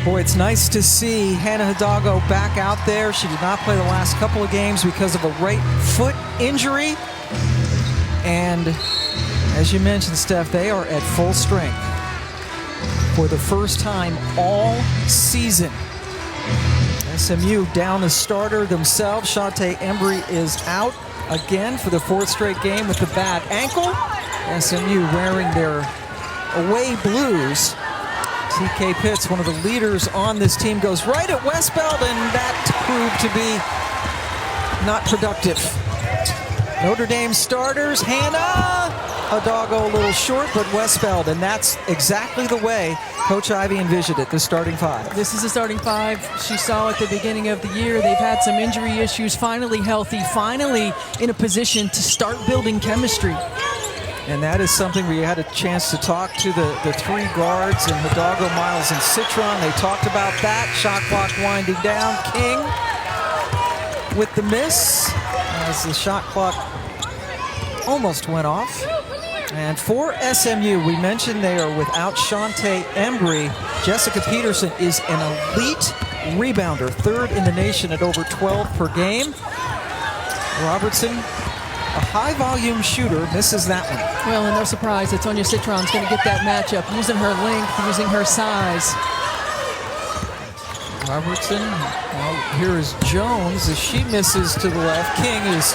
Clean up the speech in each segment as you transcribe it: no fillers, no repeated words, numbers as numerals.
Boy, it's nice to see Hannah Hidalgo back out there. She did not play the last couple of games because of a right foot injury. And as you mentioned, Steph, they are at full strength for the first time all season. SMU down a starter themselves. Shantae Embry is out again for the fourth straight game with the bad ankle. SMU wearing their away blues. TK Pitts, one of the leaders on this team, goes right at Westbeld, and that proved to be not productive. Notre Dame starters, Hannah Hidalgo a little short, but Westbeld, and that's exactly the way Coach Ivey envisioned it, the starting five. This is the starting five she saw at the beginning of the year. They've had some injury issues, finally healthy, finally in a position to start building chemistry. And that is something where you had a chance to talk to the three guards, and Hidalgo, Miles, and Citron. They talked about that. Shot clock winding down. King with the miss as the shot clock almost went off. And for SMU, we mentioned they are without Shantae Embry. Jessica Peterson is an elite rebounder, third in the nation at over 12 per game. Robertson, a high-volume shooter, misses that one. Well, and no surprise that Tonya Citron's going to get that matchup, using her length, using her size. Robertson, well, here is Jones as she misses to the left. King is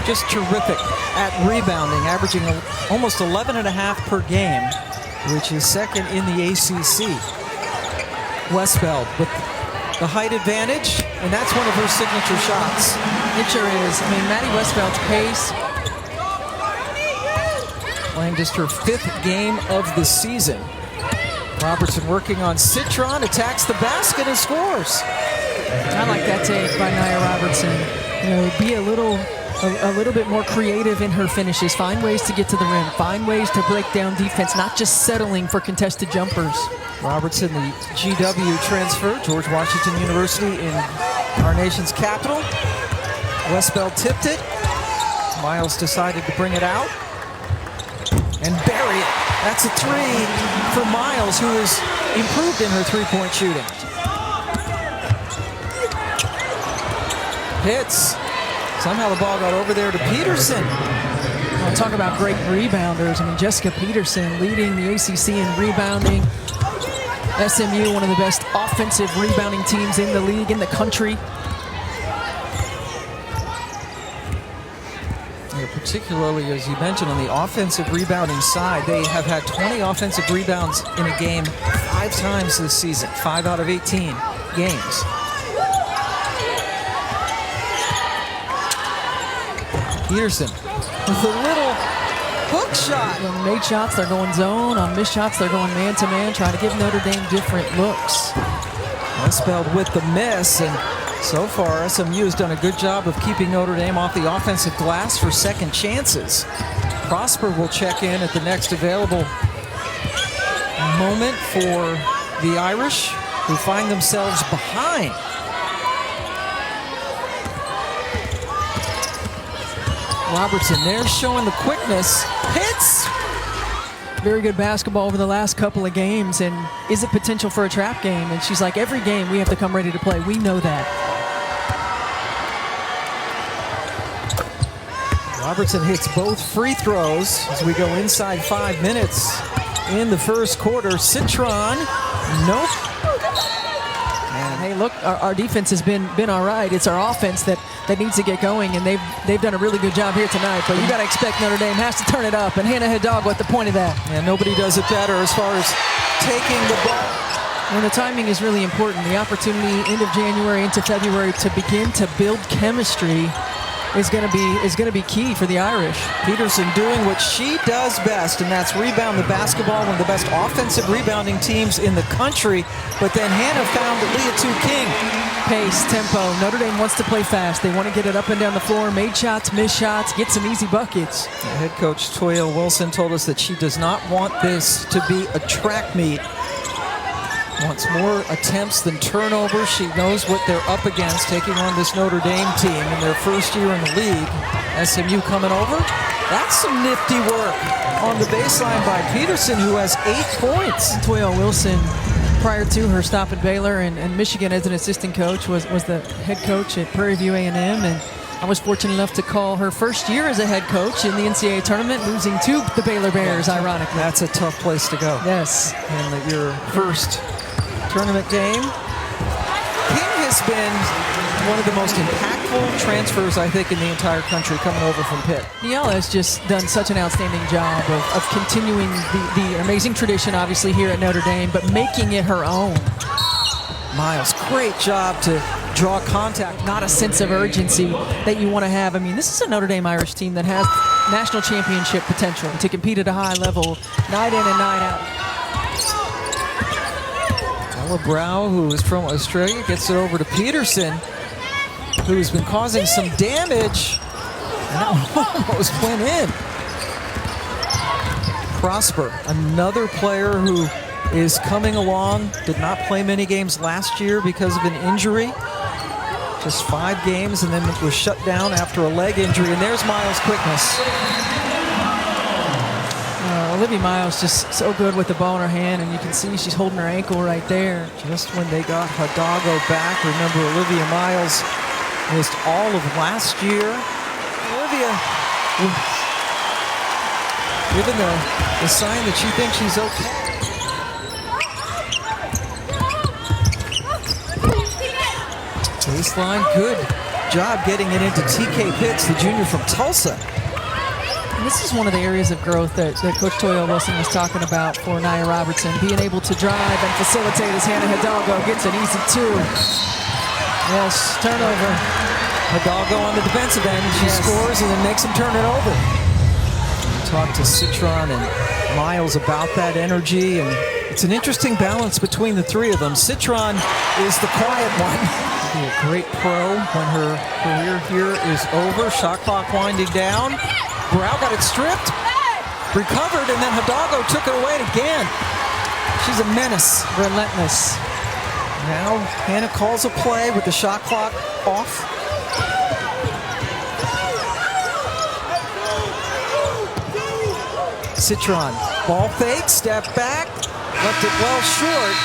just terrific at rebounding, averaging almost 11.5 per game, which is second in the ACC. Westbeld with the height advantage, and that's one of her signature shots. It sure is. I mean, Maddie Westbeld's pace. Playing just her 5th game of the season. Robertson working on Citron, attacks the basket and scores. I like that take by Nia Robertson. You know, be a little bit more creative in her finishes. Find ways to get to the rim. Find ways to break down defense, not just settling for contested jumpers. Robertson, the GW transfer, George Washington University in our nation's capital. Westbeld tipped it. Miles decided to bring it out and bury it. That's a three for Miles, who has improved in her three-point shooting. Pitts. Somehow the ball got over there to Peterson. Well, talk about great rebounders. I mean, Jessica Peterson leading the ACC in rebounding. SMU, one of the best offensive rebounding teams in the league, in the country. Yeah, particularly, as you mentioned, on the offensive rebounding side, they have had 20 offensive rebounds in a game 5 times this season, 5 out of 18 games. Peterson with a little hook shot. On made shots, they're going zone. On missed shots, they're going man-to-man, trying to give Notre Dame different looks. Westbeld with the miss, and so far SMU has done a good job of keeping Notre Dame off the offensive glass for second chances. Prosper will check in at the next available moment for the Irish, who find themselves behind. Robertson there showing the quickness. Hits! Very good basketball over the last couple of games, and is it potential for a trap game? And she's like, every game we have to come ready to play. We know that. Robertson hits both free throws as we go inside 5 minutes in the first quarter. Citron, nope. And hey, look, our defense has been all right. It's our offense that needs to get going, and they've done a really good job here tonight. But you got to expect Notre Dame has to turn it up, and Hannah Hidalgo at the point of that. Yeah, nobody does it better as far as taking the ball. When the timing is really important, the opportunity end of January into February to begin to build chemistry is going to be key for the Irish. Peterson doing what she does best, and that's rebound the basketball, one of the best offensive rebounding teams in the country. But then Hannah found Leah King. Pace, tempo. Notre Dame wants to play fast. They want to get it up and down the floor, made shots, missed shots, get some easy buckets. Head coach Toya Wilson told us that she does not want this to be a track meet. Wants more attempts than turnovers. She knows what they're up against, taking on this Notre Dame team in their first year in the league. SMU coming over. That's some nifty work on the baseline by Peterson, who has 8 points. Toya Wilson prior to her stop at Baylor and Michigan as an assistant coach, was the head coach at Prairie View A&M, and I was fortunate enough to call her first year as a head coach in the NCAA tournament, losing to the Baylor Bears, ironically. That's a tough place to go. Yes. In your first tournament game. King has been one of the most impactful transfers, I think, in the entire country coming over from Pitt. Niele has just done such an outstanding job of continuing the amazing tradition, obviously, here at Notre Dame, but making it her own. Miles, great job to draw contact. Not a sense of urgency that you want to have. I mean, this is a Notre Dame Irish team that has national championship potential to compete at a high level night in and night out. Ella Brow, who is from Australia, gets it over to Peterson, who's been causing some damage. And that almost went in. Prosper, another player who is coming along, did not play many games last year because of an injury. Just 5 games and then was shut down after a leg injury. And there's Miles' quickness. Olivia Miles just so good with the ball in her hand, and you can see she's holding her ankle right there. Just when they got Hidalgo back, remember Olivia Miles missed all of last year. Olivia, given the sign that she thinks she's okay. Baseline, good job getting it into TK Pitts, the junior from Tulsa. And this is one of the areas of growth that Coach Toya Wilson was talking about for Nia Robertson, being able to drive and facilitate as Hannah Hidalgo gets an easy 2. Yes, turnover. Hidalgo on the defensive end. She scores and then makes him turn it over. Talk to Citron and Miles about that energy, and it's an interesting balance between the three of them. Citron is the quiet one. She'll be a great pro when her career here is over. Shot clock winding down. Brow got it stripped, recovered, and then Hidalgo took it away again. She's a menace. Relentless. Now Hannah calls a play with the shot clock off. Citron, ball fake, step back, left it well short,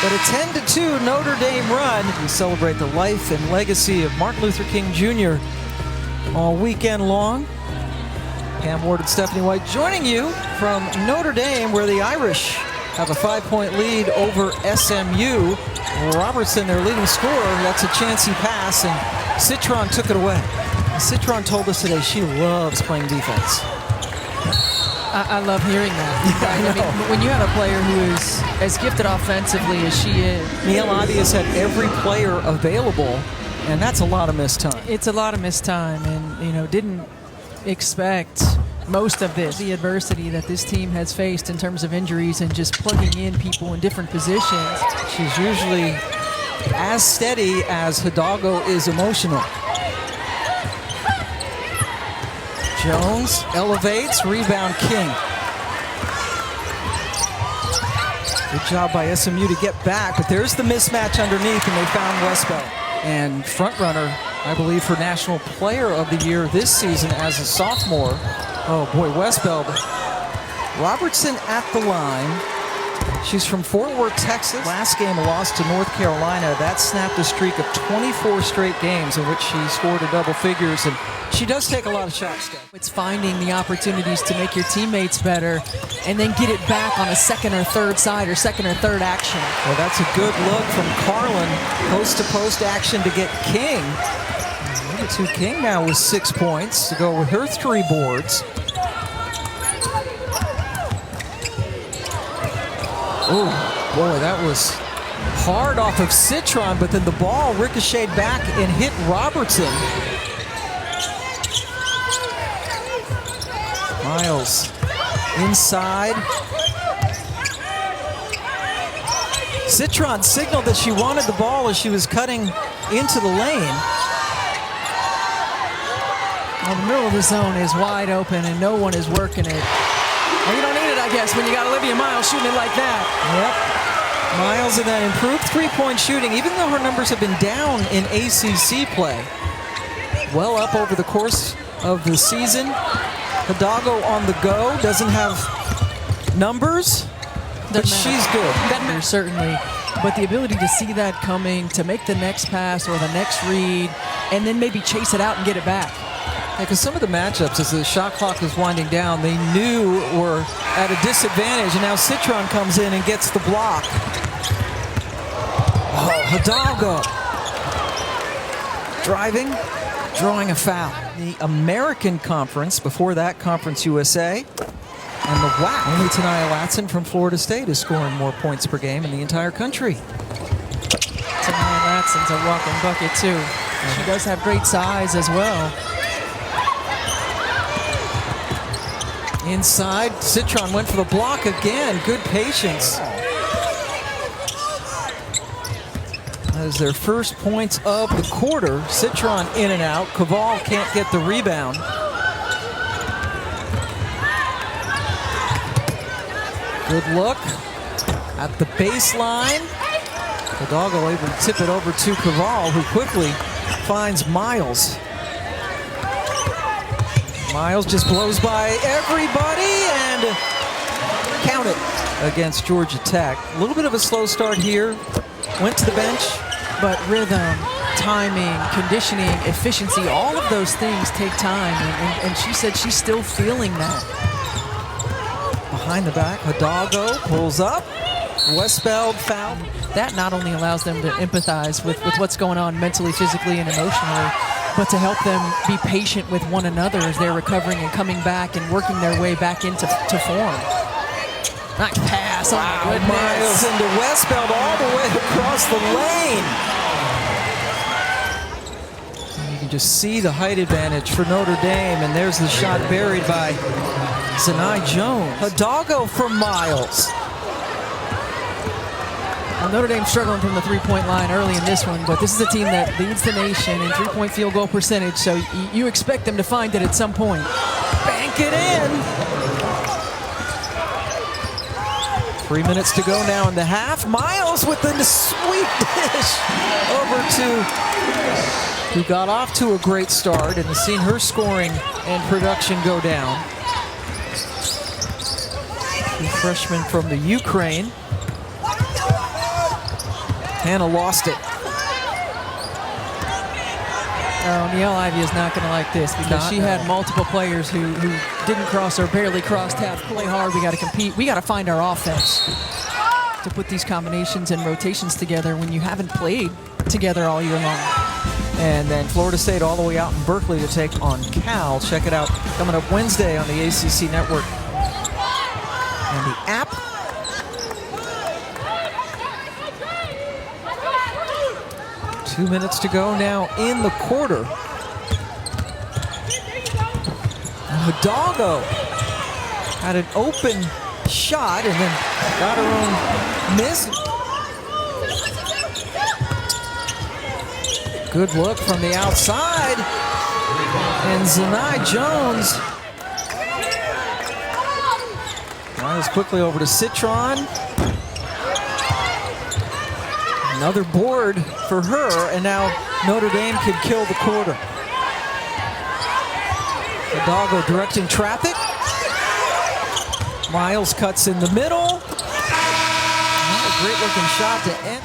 but a 10-2 Notre Dame run. We celebrate the life and legacy of Martin Luther King Jr. all weekend long. Pam Ward and Stephanie White joining you from Notre Dame, where the Irish have a 5-point lead over SMU. Robertson, their leading scorer, that's a chancy pass, and Citron took it away. Citron told us today she loves playing defense. I love hearing that. Right? I mean, when you have a player who is as gifted offensively as she is. Niele Ivey has had every player available, and that's a lot of missed time. It's a lot of missed time, and didn't expect most of this, the adversity that this team has faced in terms of injuries and just plugging in people in different positions. She's usually as steady as Hidalgo is emotional. Jones elevates, rebound King. Good job by SMU to get back, but there's the mismatch underneath, and they found Westbell. And front runner, I believe, for National Player of the Year this season as a sophomore. Oh boy, Westbell. Robertson at the line. She's from Fort Worth, Texas. Last game, a loss to North Carolina. That snapped a streak of 24 straight games in which she scored a double figures, and she does take a lot of shots. It's finding the opportunities to make your teammates better and then get it back on a second or third side or second or third action. Well, that's a good look from Carlin. Post-to-post action to get King. Number 2 King now with 6 points to go with her 3 boards. Oh, boy, that was hard off of Citron, but then the ball ricocheted back and hit Robertson. Miles inside. Citron signaled that she wanted the ball as she was cutting into the lane. Well, the middle of the zone is wide open and no one is working it. Well, you don't need it, I guess, when you got Olivia Miles shooting it like that. Yep. Miles in that improved 3-point shooting, even though her numbers have been down in ACC play. Well up over the course of the season. Hidalgo on the go, doesn't have numbers, but she's good. That certainly but the ability to see that coming, to make the next pass or the next read, and then maybe chase it out and get it back. Because some of the matchups, as the shot clock was winding down, they knew were at a disadvantage, and now Citron comes in and gets the block. Oh, Hidalgo driving, drawing a foul. The American Conference, before that, Conference USA, and the WAC. Only Niele Latson from Florida State is scoring more points per game in the entire country. Niele Latson's a walking bucket, too. She does have great size as well. Inside, Citron went for the block again. Good patience. That is their first points of the quarter. Citron in and out. Caval can't get the rebound. Good look at the baseline. Hidalgo able to tip it over to Caval, who quickly finds Miles. Miles just blows by everybody and count it against Georgia Tech. A little bit of a slow start here. Went to the bench. But rhythm, timing, conditioning, efficiency, all of those things take time. And she said she's still feeling that. Behind the back, Hidalgo pulls up. Westbeld foul. That not only allows them to empathize with what's going on mentally, physically, and emotionally, but to help them be patient with one another as they're recovering and coming back and working their way back into form. Nice pass. Wow, Miles into Westbeld all the way across the lane. And you can just see the height advantage for Notre Dame, and there's the shot buried by Zanai Jones. Hidalgo for Miles. Well, Notre Dame struggling from the three-point line early in this one, but this is a team that leads the nation in three-point field goal percentage, so you expect them to find it at some point. Bank it in. 3 minutes to go now in the half. Miles with the sweet dish over to who got off to a great start and has seen her scoring and production go down. The freshman from the Ukraine. Hannah lost it. Oh, Niele Ivey is not going to like this because she had multiple players who didn't cross or barely crossed half. Play hard, we got to compete. We got to find our offense to put these combinations and rotations together when you haven't played together all year long. And then Florida State all the way out in Berkeley to take on Cal. Check it out coming up Wednesday on the ACC Network and the app. Two minutes to go now in the quarter. Hidalgo had an open shot and then got her own miss. Good look from the outside. And Zanai Jones. Miles quickly over to Citron. Another board for her, and now Notre Dame could kill the quarter. Hidalgo directing traffic. Miles cuts in the middle. A great looking shot to end.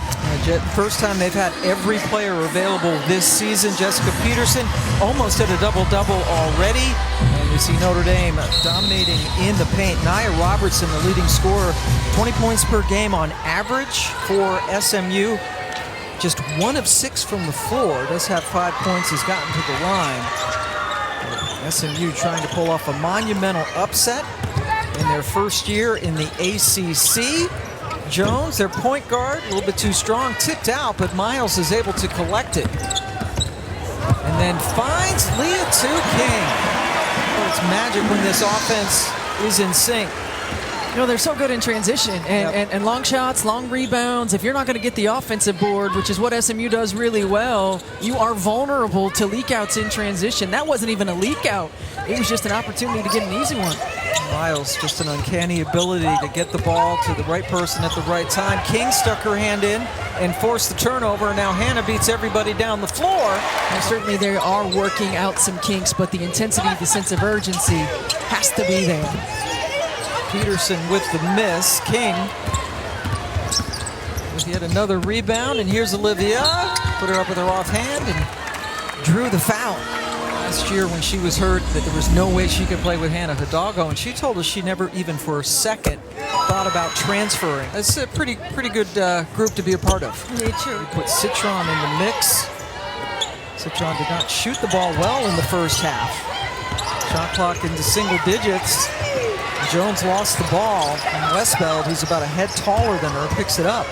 First time they've had every player available this season. Jessica Peterson almost hit a double-double already. And we see Notre Dame dominating in the paint. Nia Robertson, the leading scorer, 20 points per game on average for SMU. Just 1 of 6 from the floor. Does have 5 points. He's gotten to the line. SMU trying to pull off a monumental upset in their first year in the ACC. Jones, their point guard, a little bit too strong, tipped out, but Miles is able to collect it. And then finds Leah King. Oh, it's magic when this offense is in sync. You know, they're so good in transition and long shots, long rebounds. If you're not going to get the offensive board, which is what SMU does really well, you are vulnerable to leak outs in transition. That wasn't even a leak out. It was just an opportunity to get an easy one. Miles, just an uncanny ability to get the ball to the right person at the right time. King stuck her hand in and forced the turnover, and now Hannah beats everybody down the floor. And certainly they are working out some kinks, but the intensity, the sense of urgency has to be there. Peterson with the miss. King with She had another rebound, and here's Olivia. Put her up with her offhand and drew the foul. Last year when she was hurt, that there was no way she could play with Hannah Hidalgo, and she told us she never even for a second thought about transferring. That's a pretty good group to be a part of. Yeah, true. We put Citron in the mix. Citron did not shoot the ball well in the first half. Shot clock into single digits. Jones lost the ball, and Westbeld, who's about a head taller than her, picks it up.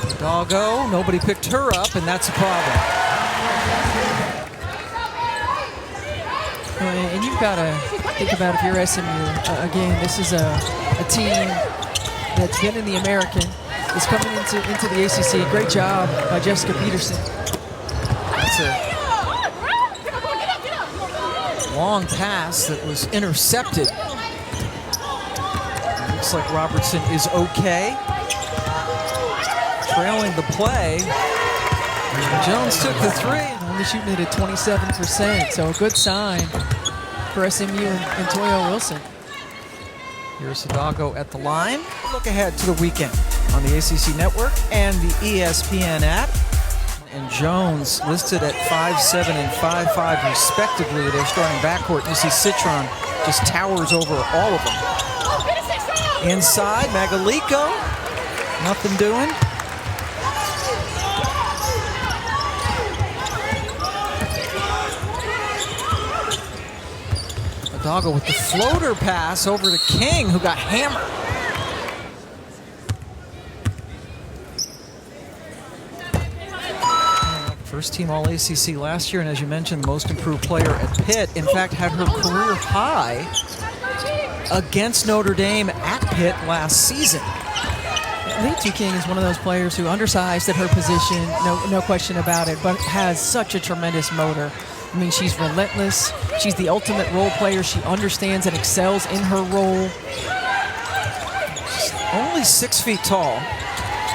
Hidalgo, nobody picked her up, and that's a problem. And you've got to think about if you're SMU. Again, this is a team that's been in the American. It's coming into the ACC. Great job by Jessica Peterson. That's a long pass that was intercepted. Looks like Robertson is okay. Trailing the play. Jones took the three. Only shooting it at 27%, so a good sign for SMU and Toyo Wilson. Here's Hidalgo at the line. Look ahead to the weekend on the ACC Network and the ESPN app. And Jones listed at 5'7" and 5'5" respectively. Their starting backcourt. You see Citron just towers over all of them. Inside, Magaliko. Nothing doing. Hidalgo with the floater pass over to King, who got hammered. First team All-ACC last year, and as you mentioned, the most improved player at Pitt. In fact, had her career high against Notre Dame at Pitt last season. Leitu King is one of those players who undersized at her position, no question about it, but has such a tremendous motor. I mean, she's relentless. She's the ultimate role player. She understands and excels in her role. She's only 6 feet tall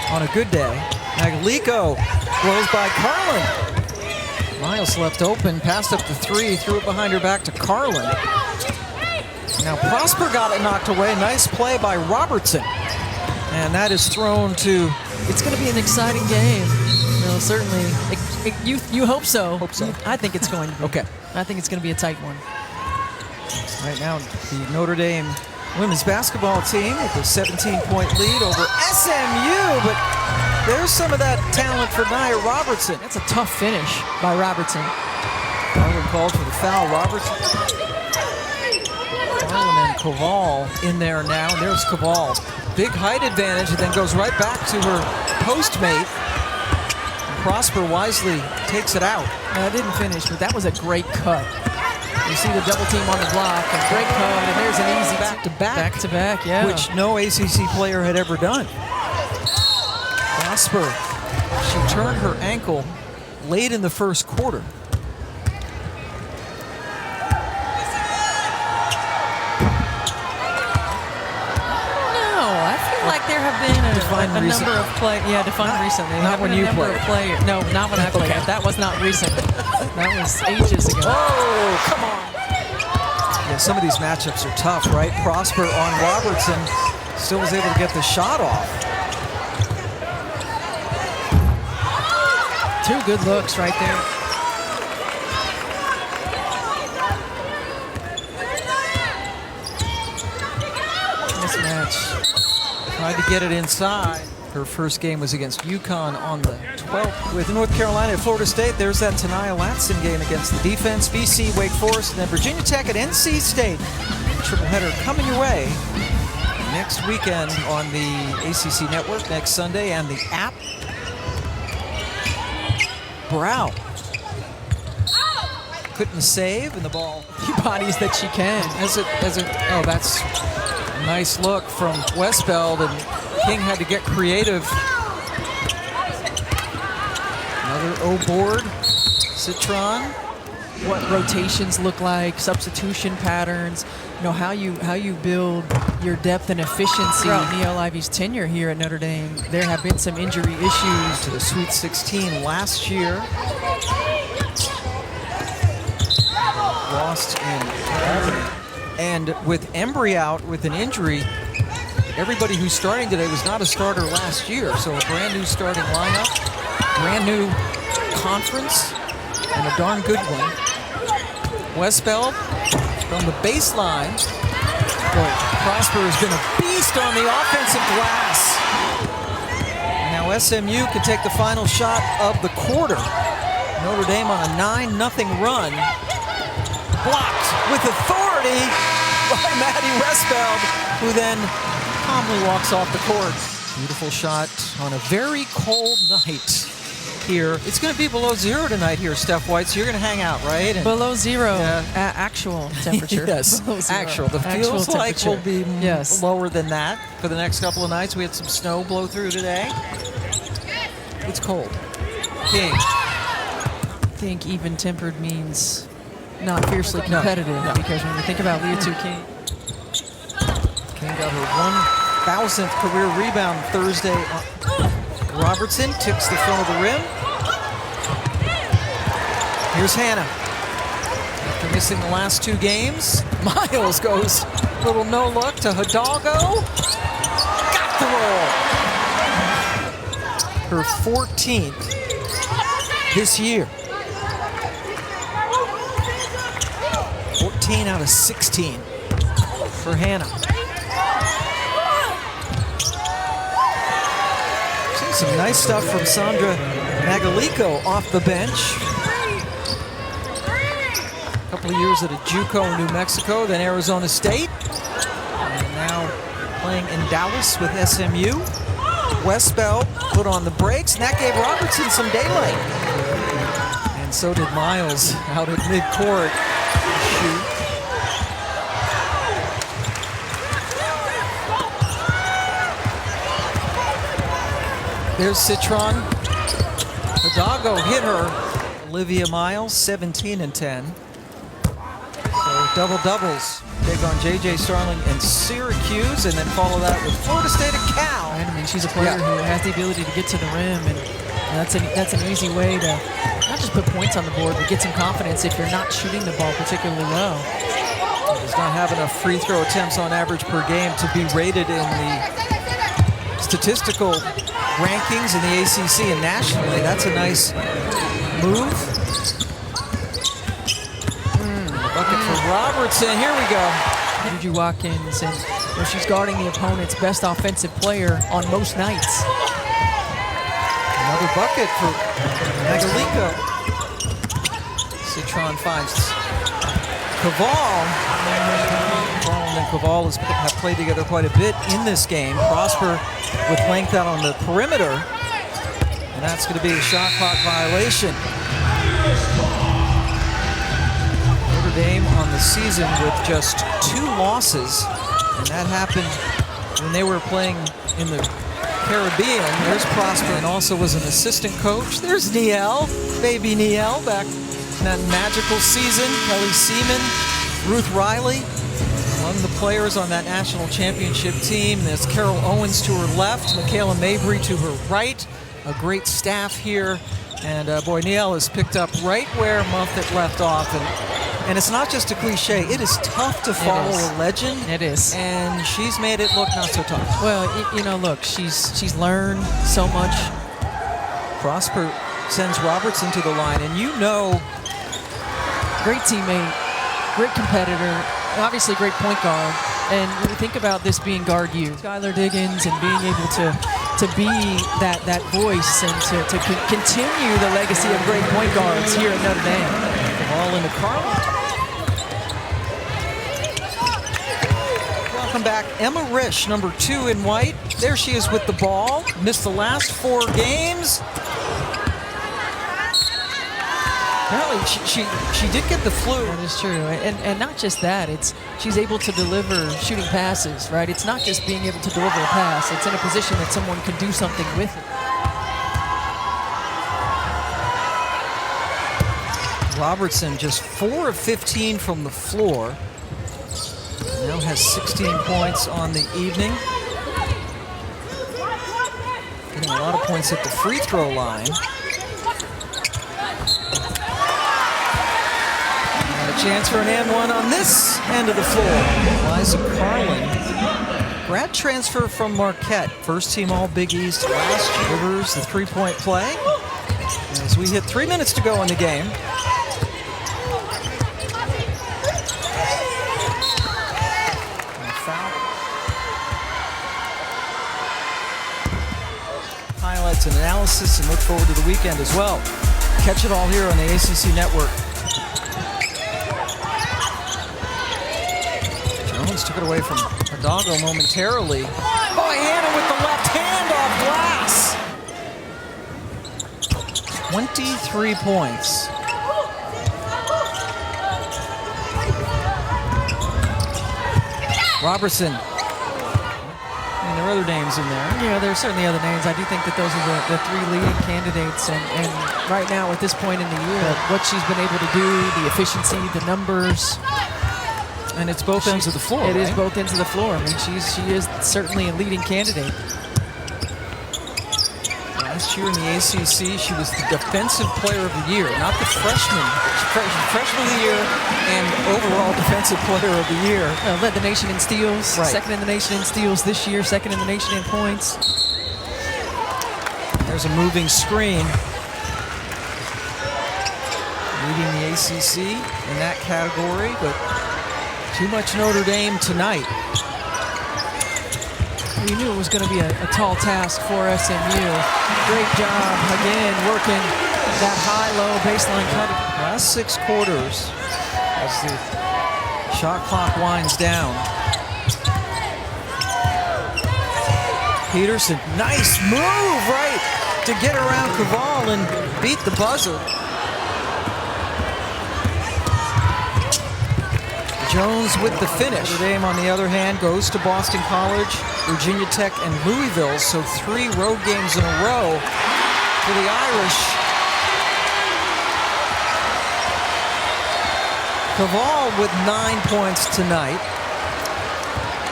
on a good day. Magaliko blows by Carlin. Miles left open, passed up the three, threw it behind her back to Carlin. Now Prosper got it knocked away. Nice play by Robertson. And that is thrown to... It's going to be an exciting game. No, certainly. You hope so. Hope so. I think it's going to be. Okay. I think it's going to be a tight one. Right now, the Notre Dame women's basketball team with a 17-point lead over SMU, but there's some of that talent for Nia Robertson. That's a tough finish by Robertson. Carlin called for the foul. Robertson. Carlin and Koval in there now. And there's Koval. Big height advantage, and then goes right back to her postmate. Prosper wisely takes it out. No, it didn't finish, but that was a great cut. You see the double team on the block, and great cut, and there's an easy back-to-back, yeah. Which no ACC player had ever done. Prosper, she turned her ankle late in the first quarter. Like there have been a number of players. Yeah, defined recently. Not when you played. No, not when I played. Okay. That was not recent. That was ages ago. Oh, come on. Yeah, some of these matchups are tough, right? Prosper on Robertson still was able to get the shot off. Two good looks right there. Mismatch. Tried to get it inside. Her first game was against UConn on the 12th. With North Carolina at Florida State, there's that Tania Latson game against the defense. BC, Wake Forest, and then Virginia Tech at NC State. Triple header coming your way next weekend on the ACC Network, next Sunday, and the app. Brow couldn't save, and the ball. He bodies that she can. Oh, that's a nice look from Westbeld, and King had to get creative. Another O board. Citron. What rotations look like, substitution patterns, you know, how you build your depth and efficiency. Niele Ivey's tenure here at Notre Dame, there have been some injury issues. To the Sweet 16 last year. Lost in Albany. And with Embry out with an injury, everybody who's starting today was not a starter last year, so a brand new starting lineup, brand new conference, and a darn good one. Westbeld from the baseline. Boy, Prosper has been a beast on the offensive glass. Now SMU can take the final shot of the quarter. Notre Dame on a 9-0 run. Blocked with authority by Maddie Westbeld, who then calmly walks off the court. Beautiful shot on a very cold night here. It's going to be below zero tonight here, Steph White, so you're going to hang out, right? And below zero, actual temperature. Yes, actual. The feels like will be lower than that for the next couple of nights. We had some snow blow through today. It's cold. King. I think even-tempered means not fiercely competitive, because when we think about Leah King got her 1,000th career rebound Thursday. Robertson ticks the front of the rim. Here's Hannah. After missing the last 2 games, Miles goes little no-look to Hidalgo. Got the roll. Her 14th this year. 14 out of 16 for Hannah. Some nice stuff from Sandra Magalico off the bench. A couple of years at a JUCO in New Mexico, then Arizona State. And now playing in Dallas with SMU. Westbeld put on the brakes, and that gave Robertson some daylight. And so did Miles out at midcourt. Shoot. There's Citron. Hidalgo hit her. Olivia Miles, 17 and 10. So double-doubles. Big on J.J. Starling and Syracuse, and then follow that with Florida State and Cal. Right, I mean, she's a player who has the ability to get to the rim, and that's an easy way to not just put points on the board, but get some confidence if you're not shooting the ball particularly well. Does not have enough free throw attempts on average per game to be rated in the statistical rankings in the ACC and nationally. That's a nice move. Bucket for Robertson. Here we go. Juju Watkins, and she's guarding the opponent's best offensive player on most nights. Another bucket for Magalico. Citron finds Caval. Carlin and Caval have played together quite a bit in this game. Prosper with length out on the perimeter. And that's going to be a shot clock violation. Notre Dame on the season with just 2 losses. And that happened when they were playing in the Caribbean. There's Prosper, and also was an assistant coach. There's Niele, baby Niele, back in that magical season. Kelly Seaman, Ruth Riley, among the players on that national championship team. There's Carol Owens to her left, Michaela Mabry to her right. A great staff here. And boy, Niele has picked up right where Muffet left off. And it's not just a cliche. It is tough to follow a legend. It is. And she's made it look not so tough. Well, you know, look, she's learned so much. Prosper sends Robertson to the line, and you know, great teammate, great competitor, obviously great point guard. And when we think about this being guard you, Skylar Diggins, and being able to be that voice and to continue the legacy of great point guards here at Notre Dame. Ball into Carlin. Welcome back, Emma Risch, number 2 in white. There she is with the ball. Missed the last 4 games. Apparently, she did get the flu. That is true, and not just that. She's able to deliver shooting passes, right? It's not just being able to deliver a pass. It's in a position that someone can do something with it. Robertson just 4 of 15 from the floor. Now has 16 points on the evening. Getting a lot of points at the free throw line. And a chance for an and one on this end of the floor. Liza Carlin grad transfer from Marquette. First team all Big East last year. Rivers, the three-point play. As we hit 3 minutes to go in the game. Highlights and analysis, and look forward to the weekend as well. Catch it all here on the ACC Network. Jones took it away from Hidalgo momentarily. Boy, Hannah with the left hand off glass. 23 points. Robertson. And there are other names in there. Yeah, there's certainly other names. I do think that those are the three leading candidates. And right now, at this point in the year, what she's been able to do, the efficiency, the numbers. And it's both ends of the floor. It is both ends of the floor. I mean, she is certainly a leading candidate. Last year in the ACC, she was the Defensive Player of the Year, not the freshman. Freshman of the Year and overall Defensive Player of the Year. Led the nation in steals, right. Second in the nation in steals this year, second in the nation in points. There's a moving screen. Leading the ACC in that category, but too much Notre Dame tonight. We knew it was going to be a tall task for SMU. Great job, again, working that high-low baseline cut. Last 6 quarters as the shot clock winds down. Peterson, nice move right to get around Caval and beat the buzzer. Jones with the finish. Notre Dame, on the other hand, goes to Boston College, Virginia Tech, and Louisville. So 3 road games in a row for the Irish. Caval with 9 points tonight,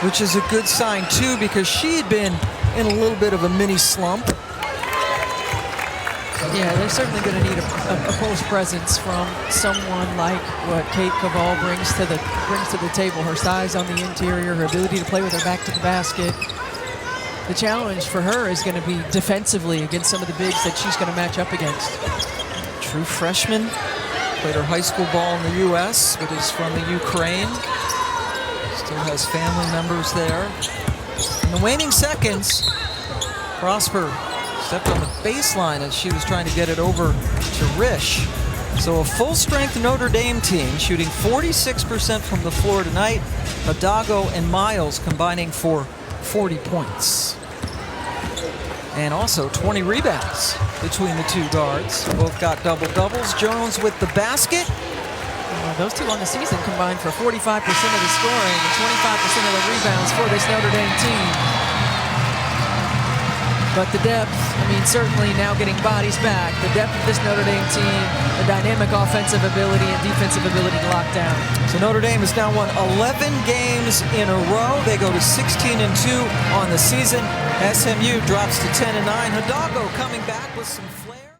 which is a good sign too, because she had been in a little bit of a mini slump. Yeah, they're certainly going to need a post presence from someone like what Kate Caval brings to the table. Her size on the interior, her ability to play with her back to the basket. The challenge for her is going to be defensively against some of the bigs that she's going to match up against. True freshman, played her high school ball in the U.S., but is from the Ukraine. Still has family members there. In the waning seconds, Prosper stepped on the baseline as she was trying to get it over to Rish. So a full-strength Notre Dame team shooting 46% from the floor tonight. Hidalgo and Miles combining for 40 points. And also 20 rebounds between the two guards. Both got double-doubles. Jones with the basket. Those two on the season combined for 45% of the scoring and 25% of the rebounds for this Notre Dame team. But the depth, I mean, certainly now getting bodies back, the depth of this Notre Dame team, the dynamic offensive ability and defensive ability to lock down. So Notre Dame has now won 11 games in a row. They go to 16-2 on the season. SMU drops to 10-9. Hidalgo coming back with some flair.